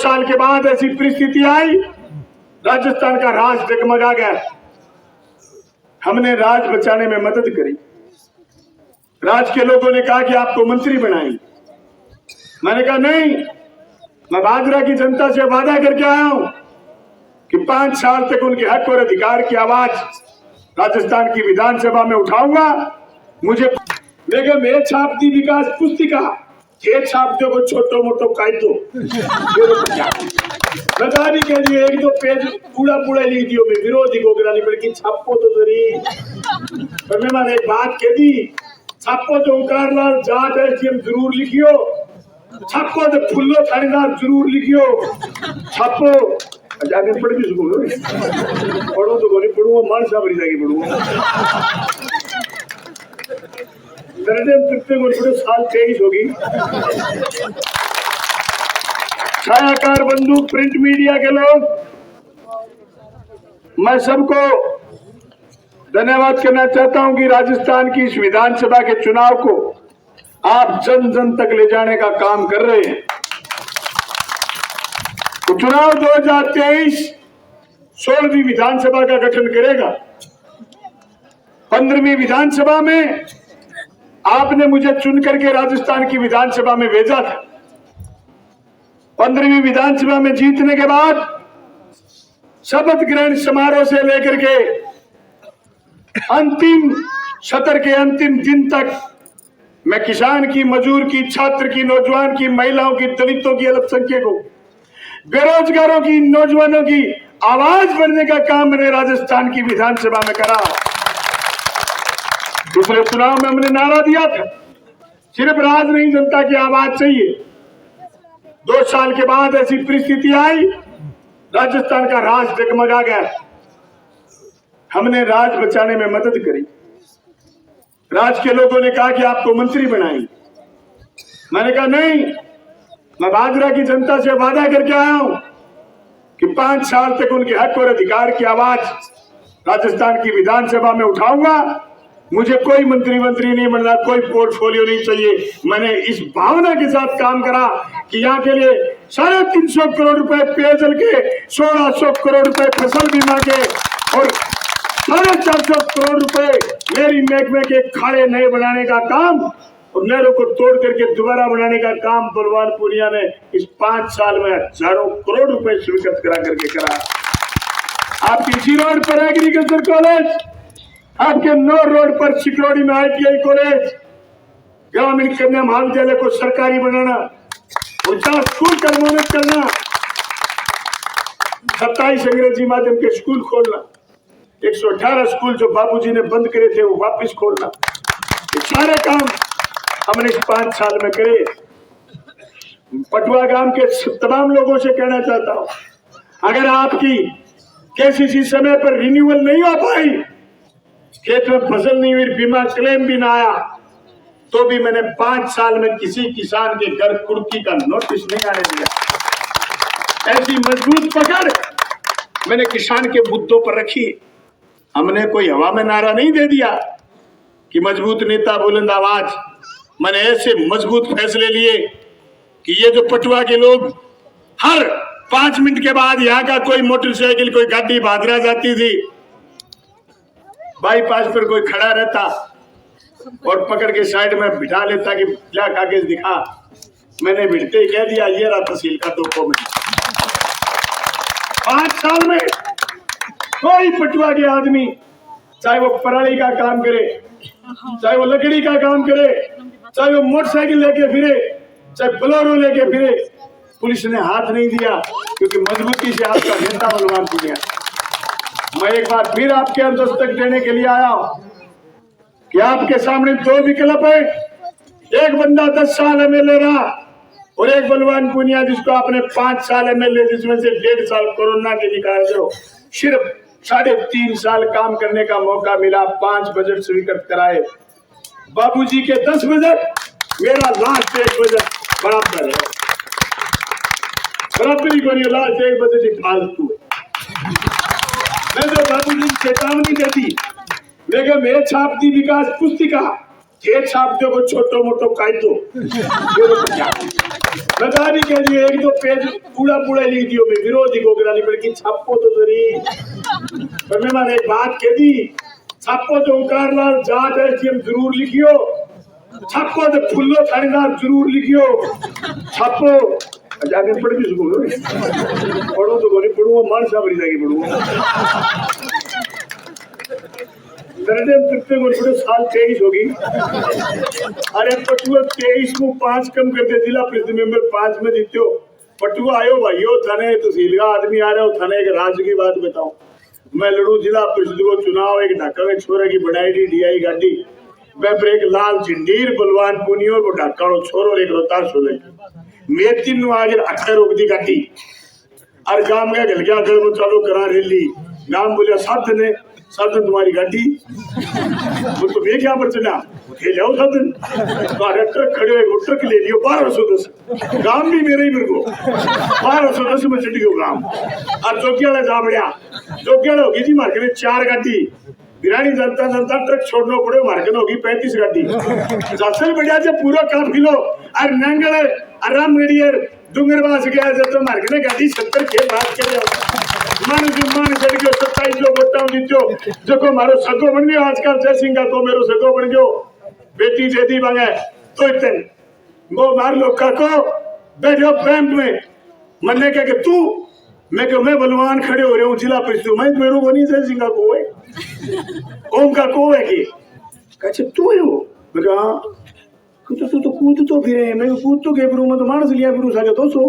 साल के बाद ऐसी परिस्थिति आई, राजस्थान का राज डगमगा गया। हमने राज बचाने में मदद करी। राज के लोगों ने कहा कि आपको मंत्री बनाएंगे। मैंने कहा नहीं, मैं बाजरा की जनता से वादा करके आया हूं कि 5 साल तक उनके हक और अधिकार की आवाज राजस्थान की विधानसभा में उठाऊंगा। मुझे बेगम ये छाप दी विकास पुस्तिका, ये छाप दो को छोटो मोटो कायदो बता भी कह दिए, 1-2 पेज पूरा लिख दियो, मैं विरोधी को गिरानी पड़ेगी, छापो तो जरी। पर मैं मैंने एक बात कह दी, छापो तो उकारलाल जाट एसडीएम जरूर लिखियो, छापो तो फुल्लो थानेदार जरूर लिखियो, छापो जाके पढ़ भी सकूंगा, पढ़ो तो नहीं पढ़ूंगा, मान साबरी जाके पढ़ूंगा। साल 23 होगी। छायाकार बंधु, प्रिंट मीडिया के लोग, मैं सबको धन्यवाद करना चाहता हूं कि राजस्थान की इस विधानसभा के चुनाव को आप जन जन तक ले जाने का काम कर रहे हैं। तो चुनाव 2023 16वीं विधानसभा का गठन करेगा। 15वीं विधानसभा में आपने मुझे चुन करके राजस्थान की विधानसभा में भेजा था। 15वीं विधानसभा में जीतने के बाद शपथ ग्रहण समारोह से लेकर के अंतिम सत्र के अंतिम दिन तक मैं किसान की, मजदूर की, छात्र की, नौजवान की, महिलाओं की, दलितों की, अल्पसंख्यकों, बेरोजगारों की, नौजवानों की आवाज बनने का काम मैंने राजस्थान की विधानसभा में करा। दूसरे चुनाव में हमने नारा दिया था, सिर्फ राज नहीं, जनता की आवाज चाहिए। 2 साल के बाद ऐसी परिस्थिति आई, राजस्थान का राज डगमगा गया। हमने राज बचाने में मदद करी। राज के लोगों ने कहा कि आपको मंत्री बनाएंगे। मैंने कहा नहीं, मैं बाजरा की जनता से वादा करके आया हूं कि 5 साल तक उनके हक और अधिकार की आवाज राजस्थान की विधानसभा में उठाऊंगा। मुझे कोई मंत्री नहीं बनना, कोई पोर्टफोलियो नहीं चाहिए। मैंने इस भावना के साथ काम करा कि यहाँ के लिए 350 करोड़ रुपए पेयजल के, 1600 करोड़ रुपए फसल बीमा के और 450 करोड़ रुपए मेरी महकमे के खाड़े नए बनाने का काम और नहरों को तोड़ करके दोबारा बनाने का काम बलवान पूनिया ने इस 5 साल में हजारों करोड़ रुपए स्वीकृत करा करके करा। आपकी इसी रोड पर एग्रीकल्चर कॉलेज, आपके 9 रोड पर सिकरौड़ी में ITI कॉलेज, ग्रामीण कन्या महाविद्यालय को सरकारी बनाना, 50 स्कूल का निर्माण करना, 27 अंग्रेजी माध्यम के स्कूल खोलना, 118 स्कूल जो बाबूजी ने बंद करे थे वो वापस खोलना, ये सारे काम हमने इस 5 साल में करे। पटुआ गांव के तमाम लोगों से कहना चाहता हूं, अगर आपकी KCC समय पर रिन्यूअल नहीं हो पाई, खेत में फसल नहीं हुई, बीमा क्लेम भी ना आया, तो भी मैंने 5 साल में किसी किसान के घर कुर्की का नोटिस नहीं आने दिया। ऐसी मजबूत पकड़ मैंने किसान के मुद्दों पर रखी। हमने कोई हवा में नारा नहीं दे दिया कि मजबूत नेता बुलंद आवाज। मैंने ऐसे मजबूत फैसले लिए कि ये जो पटुआ के लोग हर 5 मिनट के बाद यहाँ का कोई मोटरसाइकिल, कोई गाड़ी भादरा जाती थी, बाईपास पर कोई खड़ा रहता और पकड़ के साइड में बिठा लेता कि क्या कागज दिखा। मैंने भिड़ते ही कह दिया, ये रहा तहसील का डॉक्यूमेंट। 5 साल में कोई पटुआ के आदमी, चाहे वो पराली का काम करे, चाहे वो लकड़ी का काम करे, चाहे वो मोटरसाइकिल लेके फिरे, चाहे बोलेरो लेके फिरे, पुलिस ने हाथ नहीं दिया, क्योंकि मजबूती से आपका नेता बलवान पूनिया। मैं एक बार फिर आपके दस्तक देने के लिए आया हूं कि आपके सामने 2 विकल्प है। एक बंदा 10 साल MLA रहा और एक बलवान पूनिया जिसको आपने 5 साल MLA, जिसमें से 1.5 साल कोरोना के निकाल दो, सिर्फ 3.5 साल काम करने का मौका मिला। 5 बजट स्वीकृत कराए। बाबूजी के 10 बजट, मेरा लास्ट 1 बजट बराबर है, बराबरी को नहीं, लास्ट 1 बजट ही फालतू है। मैं तो बाबूजी चेतावनी देती, बेगम ये छाप दी विकास पुस्तिका, ये छाप दो को छोटो मोटो कायदो बता भी कह दिए एक तो पेज पूरा पूरा लिख दियो मैं विरोधी को करानी पड़ेगी छापो तो जरी पर मैं माने एक बात कह दी छापो तो उकारलाल जाट एसडीएम जरूर लिखियो छापो तो फुल्लो थानेदार जरूर लिखियो छापो जाके पढ़ भी सको पढ़ो तो कोनी पढ़ो मन साबरी जाके पढ़ो कितने बड़े साल 23 होगी अरे पटुआ 23 को 5 कम कर दे जिला परिषद मेंबर 5 में जीते हो पटुआ आयो भाइयों थाने तहसील का आदमी आ रहा हो थाने एक राज्य की बात बताऊं मैं लड़ू जिला परिषद को चुनाव एक ढाका में छोरे की बनाई दी डीआई गाड़ी मैं पर एक लाल झंडीर बलवान पुनियोर वो ढाका छोरो एक रोहतास हो गई मैं तीन आगे अक्सर रोक दी गाड़ी और गांव में गल गया अगर वो चालू करा रैली गांव बोलिया साधन तुम्हारी गाड़ी वो तो वे क्या पर चला ये जाओ साधन ट्रक खड़े हुए ट्रक ले लियो 1210 गांव भी मेरे ही मेरे को 1210 में चढ़ी गयो गांव और जोगियाला जा बढ़िया जोगियाला होगी जी मार्केट में 4 गाड़ी बिरानी जनता ट्रक छोड़ना पड़े मार्केट होगी 35 गाड़ी सबसे बढ़िया से पूरा काफिलो और नंगल आराम गड़ियर डूंगरवास गया जब तो मार्केट में गाड़ी 70 के बात कर मान चढ़ गयो 27 लोग वोटा जीतो जो को मारो सगो बन गयो आजकल जय सिंह का तो मेरो सगो बन गयो बेटी जेदी मांगे तो इतने वो मार लो काको बैठो बैंक में मन्ने कह के तू मैं बलवान खड़े हो रहे हूँ जिला परिषद में मेरे को नहीं जय सिंह का को है ओम का को है कि कहे तू है वो मैं कहा तू तो कूद तो फिर मैं कूद तो गए मैं तो मानस लिया फिर सागे 200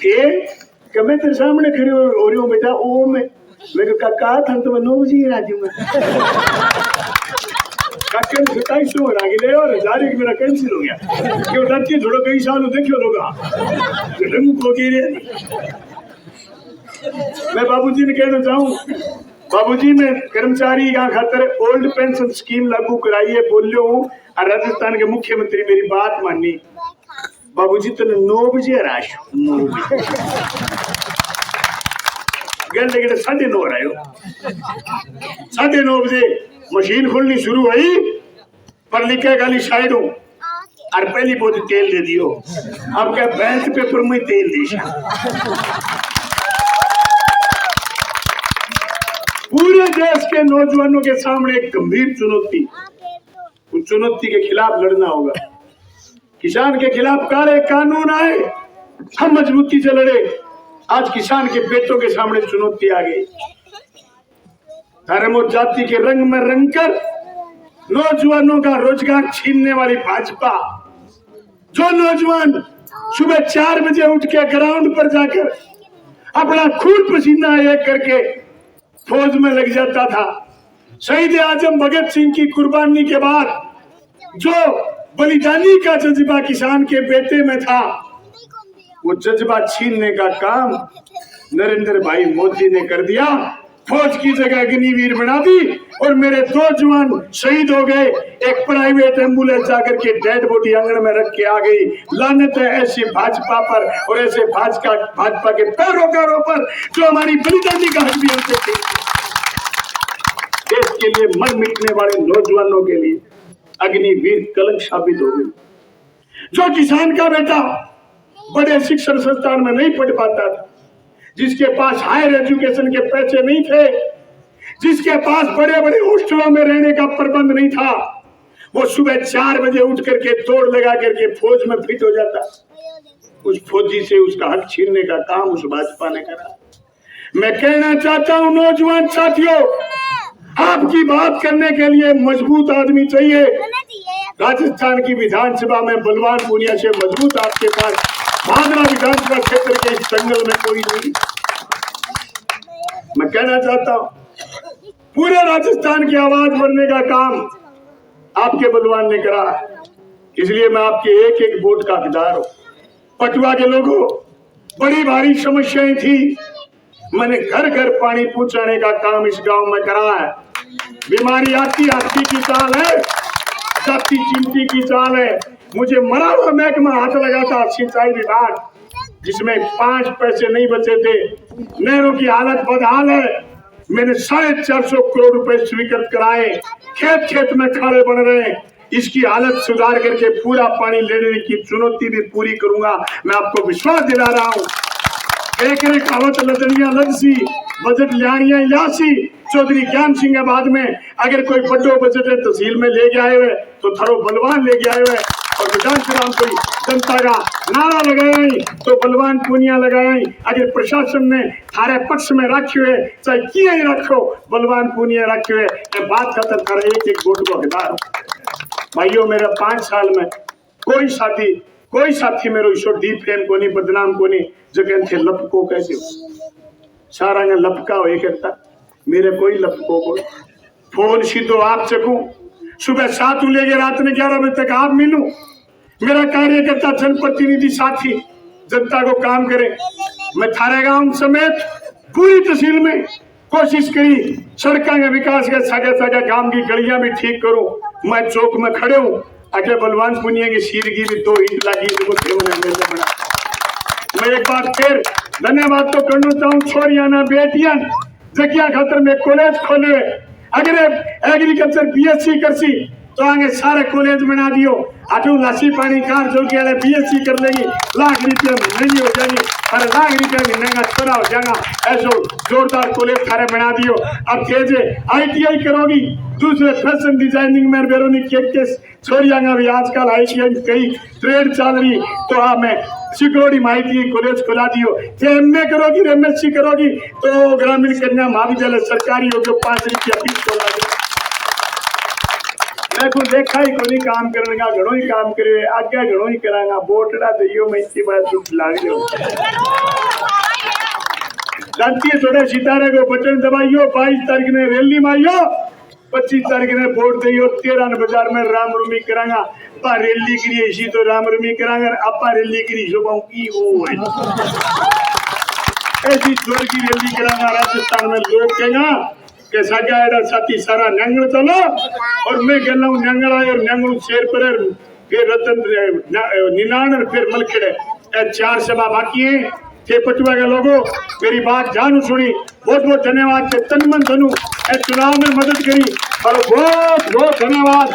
ये कि मैं तेरे सामने खड़ी हो रही हूँ बेटा ओ मैं कहा था तो मैं 9 बजे राजी हूँ काके 27 हो रहा गए और हजार एक मेरा कैंसिल हो गया क्यों डरती थोड़ा कई साल देखियो लोगा रंग को गिरे मैं बाबूजी ने कहना चाहूँ बाबूजी मैं कर्मचारी का खातर ओल्ड पेंशन स्कीम लागू कराई है बोलियो हूँ और राजस्थान के मुख्यमंत्री मेरी बात मानी बाबूजी तने 9 बजे राश 9 बजे गल लेकिन 9:30 रहे हो 9:30 बजे मशीन खुलनी शुरू हुई पर लिखे गाली साइड हूँ और पहली बोतल तेल दे दियो अब क्या बैंक पेपर में तेल दे पूरे देश के नौजवानों के सामने एक गंभीर चुनौती उस चुनौती के खिलाफ लड़ना होगा किसान के खिलाफ काले कानून आए हम मजबूती से लड़े आज किसान के बेटों के सामने चुनौती आ गई धर्म और जाति के रंग में रंगकर नौजवानों का रोजगार छीनने वाली भाजपा जो नौजवान सुबह 4 बजे उठ के ग्राउंड पर जाकर अपना खून पसीना एक करके फौज में लग जाता था शहीद आजम भगत सिंह की कुर्बानी के बाद जो बलिदानी का जज्बा किसान के बेटे में था वो जज्बा छीनने का काम नरेंद्र भाई मोदी ने कर दिया फौज की जगह अग्निवीर बना दी और मेरे 2 जवान शहीद हो गए एक प्राइवेट एम्बुलेंस जाकर के डेड बॉडी आंगन में रख के आ गई लानत है ऐसी भाजपा पर और ऐसे भाजपा के पैरोकारों पर जो हमारी बलिदानी का हक भी हमसे थे देश के लिए मर मिटने वाले नौजवानों के लिए अग्निवीर कलंक साबित हो गई जो किसान का बेटा बड़े शिक्षण संस्थान में नहीं पढ़ पाता था जिसके पास हायर एजुकेशन के पैसे नहीं थे जिसके पास बड़े बड़े हॉस्टलों में रहने का प्रबंध नहीं था वो सुबह 4 बजे उठ करके दौड़ लगा करके फौज में फिट हो जाता उस फौजी से उसका हक छीनने का काम उस भाजपा ने करा मैं कहना चाहता हूं नौजवान साथियों आपकी बात करने के लिए मजबूत आदमी चाहिए राजस्थान की विधानसभा में बलवान पूनिया से मजबूत आपके पास भागना विधानसभा क्षेत्र के इस जंगल में कोई नहीं मैं कहना चाहता हूं पूरे राजस्थान की आवाज बनने का काम आपके बलवान ने करा इसलिए मैं आपके एक एक वोट का हकदार हूं पटुआ के लोगों बड़ी भारी समस्याएं थी मैंने घर घर पानी पहुंचाने का काम इस गांव में करा है बीमारी आती हाथी की चाल है जाति चिंती की चाल है मुझे मरा हुआ महकमा हाथ लगा था सिंचाई विभाग जिसमें 5 पैसे नहीं बचे थे नहरों की हालत बदहाल है मैंने 450 करोड़ रुपए स्वीकृत कराए खेत खेत में खाड़े बन रहे इसकी हालत सुधार करके पूरा पानी लेने की चुनौती भी पूरी करूंगा। मैं आपको विश्वास दिला रहा हूं। एक कहावत लदनिया लदसी बजट लियानिया इलासी चौधरी ज्ञान सिंह है बाद में अगर कोई बड़ो बजट है तहसील में लेके आए हुए तो थरो बलवान लेके आए हुए और विधानसभा में कोई जनता का नारा लगाए तो बलवान पूनिया लगाए। अगर प्रशासन ने थारे पक्ष में रखे हुए चाहे किए ही रखो बलवान पूनिया रखे हुए ये बात खत्म कर एक एक वोट को हकदार भाइयों। मेरे 5 साल में कोई साथी मेरो ईश्वर डी प्रेम को नहीं बदनाम को नहीं जो कहते लपको कैसे सारा ने लपका हो करता मेरे कोई लपको को फोन सीधो आप सकूं सुबह 7 लेके रात में 11 बजे तक आप मिलूं। मेरा कार्यकर्ता जनप्रतिनिधि साथी जनता को काम करे। मैं थारे गांव समेत पूरी तहसील में कोशिश करी सड़कों का विकास के सगे गांव की गलियां भी ठीक करूं। मैं चौक में खड़े हूं अके बलवान पुनिया की शीर की भी 2 ईंट लगी बना। मैं एक बार फिर धन्यवाद तो करना चाहूँ छोरिया ना बेटियां जकिया खातर में कॉलेज खोले अगर एग्रीकल्चर बीएससी करसी तो आगे सारे कॉलेज बना दियो आटू लासी पानी कार जो कि बीएससी कर लेगी लाख रुपया महीने हो जाएगी और लाख रुपया महीने का छोरा हो जाएगा ऐसा जोरदार कॉलेज सारे बना दियो। अब तेजे आईटीआई करोगी दूसरे फैशन डिजाइनिंग में बेरोनी के छोरियागा भी आजकल आईटीआई कई ट्रेड चल रही तो हाँ मैं सिक्योरिटी माहिती कॉलेज खुला दियो। एमए करोगी एमएससी करोगी तो ग्रामीण कन्या महाविद्यालय सरकारी हो जो 5 रुपया फीस खोला दियो। मैं को देखा ही कोनी काम करने का घणो ही काम करे आगे घणो ही करांगा बोटड़ा दियो मैं इतनी बात दुख लाग लियो जानती थोड़े सितारे को बटन दबाइयो 22 तारीख ने रैली मारियो 25 तारीख ने वोट दियो 13 बाजार में रामरुमी करांगा पा रैली करिए इसी तो रामरुमी करांगा आपा रैली करी जो की वो है ऐसी जोर की रैली करांगा राजस्थान में लोग कहेंगे के सगा साथी सारा नंगल चलो और मैं कह रहा हूँ नंगल आए और नंगल शेर पर फिर रतन निनान और फिर मलखेड़े 4 सभा बाकी है थे पटुआ के लोगों मेरी बात जानू सुनी बहुत बहुत धन्यवाद तन मन धनु चुनाव में मदद करी और बहुत बहुत धन्यवाद।